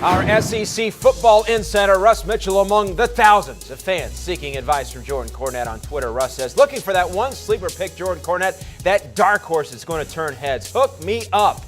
Our SEC football insider, Russ Mitchell, among the thousands of fans seeking advice from Jordan Cornette on Twitter. Russ says, looking for that one sleeper pick, Jordan Cornette, that dark horse is going to turn heads. Hook me up.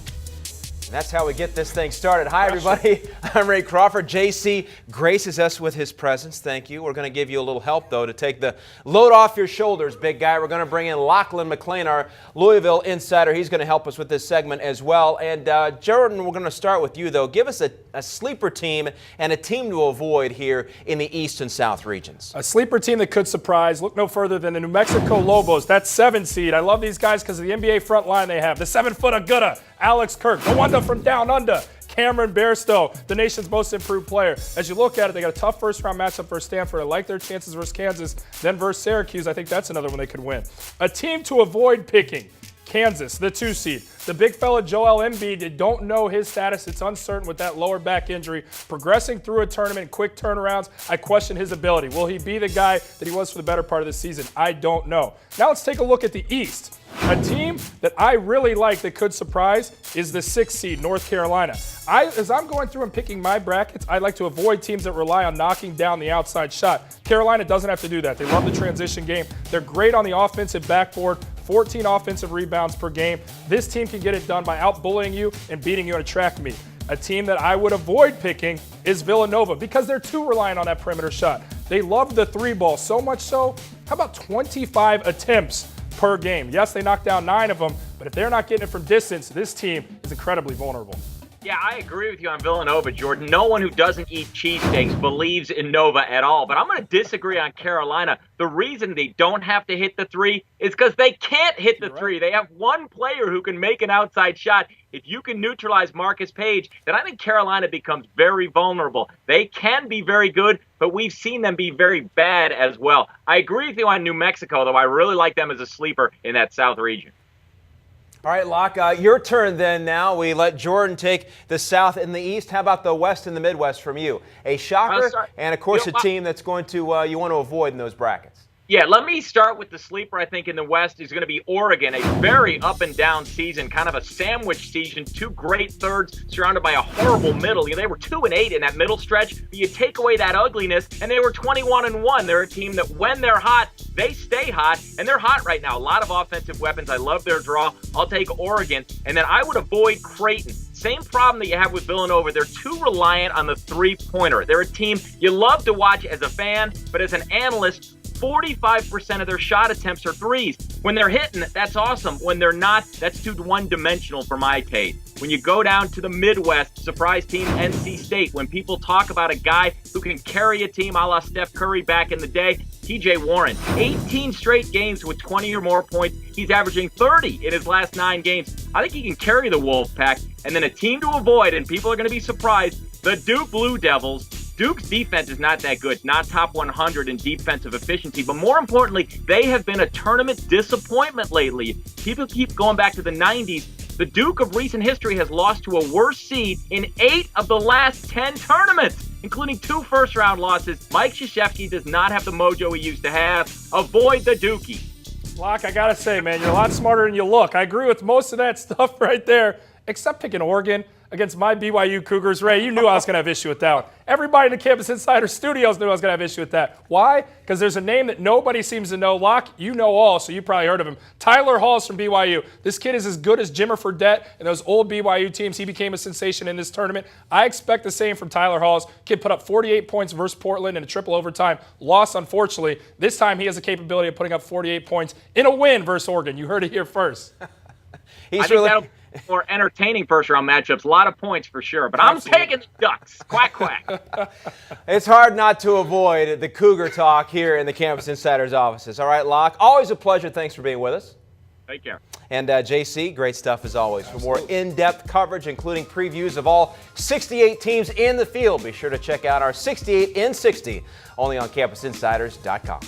And that's how we get this thing started. Hi, everybody. I'm Ray Crawford. JC graces us with his presence. Thank you. We're going to give you a little help, though, to take the load off your shoulders, big guy. We're going to bring in Lachlan McLean, our Louisville insider. He's going to help us with this segment as well. And, Jordan, we're going to start with you, though. Give us a sleeper team and a team to avoid here in the East and South regions. A sleeper team that could surprise. Look no further than the New Mexico Lobos. That's 7 seed. I love these guys because of the NBA front line they have. The 7-footer Alex Kirk, the wonder from down under, Cameron Bairstow, the nation's most improved player. As you look at it, they got a tough first-round matchup versus Stanford. I like their chances versus Kansas, then versus Syracuse. I think that's another one they could win. A team to avoid picking, Kansas, the 2 seed. The big fella Joel Embiid, you don't know his status. It's uncertain with that lower back injury. Progressing through a tournament, quick turnarounds, I question his ability. Will he be the guy that he was for the better part of the season? I don't know. Now let's take a look at the East. A team that I really like that could surprise is the 6 seed, North Carolina. As I'm going through and picking my brackets, I like to avoid teams that rely on knocking down the outside shot. Carolina doesn't have to do that. They love the transition game. They're great on the offensive backboard, 14 offensive rebounds per game. This team can get it done by out-bullying you and beating you in a track meet. A team that I would avoid picking is Villanova because they're too reliant on that perimeter shot. They love the 3-ball, so much so, how about 25 attempts per game? Yes, they knocked down 9 of them, but if they're not getting it from distance, this team is incredibly vulnerable. Yeah, I agree with you on Villanova, Jordan. No one who doesn't eat cheesesteaks believes in Nova at all. But I'm going to disagree on Carolina. The reason they don't have to hit the 3 is because they can't hit the 3. They have one player who can make an outside shot. If you can neutralize Marcus Page, then I think Carolina becomes very vulnerable. They can be very good, but we've seen them be very bad as well. I agree with you on New Mexico, though. I really like them as a sleeper in that South region. All right, Locke, your turn then now. We let Jordan take the South and the East. How about the West and the Midwest from you? A shocker and, of course, a team that's going to you want to avoid in those brackets. Yeah, let me start with the sleeper, I think, in the West is going to be Oregon. A very up-and-down season, kind of a sandwich season. 2 great thirds surrounded by a horrible middle. You know, they were 2-8 in that middle stretch, but you take away that ugliness, and they were 21-1. They're a team that when they're hot, they stay hot, and they're hot right now. A lot of offensive weapons. I love their draw. I'll take Oregon. And then I would avoid Creighton. Same problem that you have with Villanova. They're too reliant on the three-pointer. They're a team you love to watch as a fan, but as an analyst, 45% of their shot attempts are threes. When they're hitting, that's awesome. When they're not, that's too one-dimensional for my taste. When you go down to the Midwest, surprise team NC State. When people talk about a guy who can carry a team a la Steph Curry back in the day, TJ Warren. 18 straight games with 20 or more points. He's averaging 30 in his last 9 games. I think he can carry the Wolfpack. And then a team to avoid, and people are going to be surprised, the Duke Blue Devils. Duke's defense is not that good, not top 100 in defensive efficiency, but more importantly, they have been a tournament disappointment lately. People keep going back to the 90s. The Duke of recent history has lost to a worse seed in 8 of the last 10 tournaments, including 2 first-round losses. Mike Krzyzewski does not have the mojo he used to have. Avoid the Dookie. Locke, I got to say, man, you're a lot smarter than you look. I agree with most of that stuff right there, except picking Oregon against my BYU Cougars. Ray, you knew I was going to have issue with that one. Everybody in the Campus Insider studios knew I was going to have issue with that. Why? Because there's a name that nobody seems to know. Locke, you know all, so you probably heard of him. Tyler Hall's from BYU. This kid is as good as Jimmer Fredette and those old BYU teams. He became a sensation in this tournament. I expect the same from Tyler Hall's. Kid put up 48 points versus Portland in a triple overtime. Loss, unfortunately. This time he has the capability of putting up 48 points in a win versus Oregon. You heard it here first. He's really more entertaining first-round matchups. A lot of points for sure, but I'm taking the Ducks. Quack, quack. It's hard not to avoid the Cougar talk here in the Campus Insiders offices. All right, Locke, always a pleasure. Thanks for being with us. Take care. And JC, great stuff as always. For more in-depth coverage, including previews of all 68 teams in the field, be sure to check out our 68 in 60, only on CampusInsiders.com.